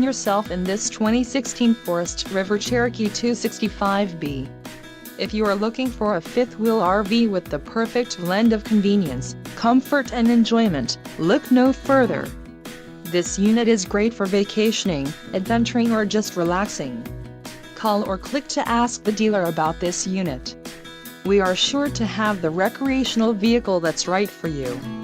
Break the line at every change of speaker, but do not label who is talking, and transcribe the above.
yourself in this 2016 Forest River Cherokee 265B. If you are looking for a fifth-wheel RV with the perfect blend of convenience, comfort and enjoyment, look no further. This unit is great for vacationing, adventuring or just relaxing. Call or click to ask the dealer about this unit. We are sure to have the recreational vehicle that's right for you.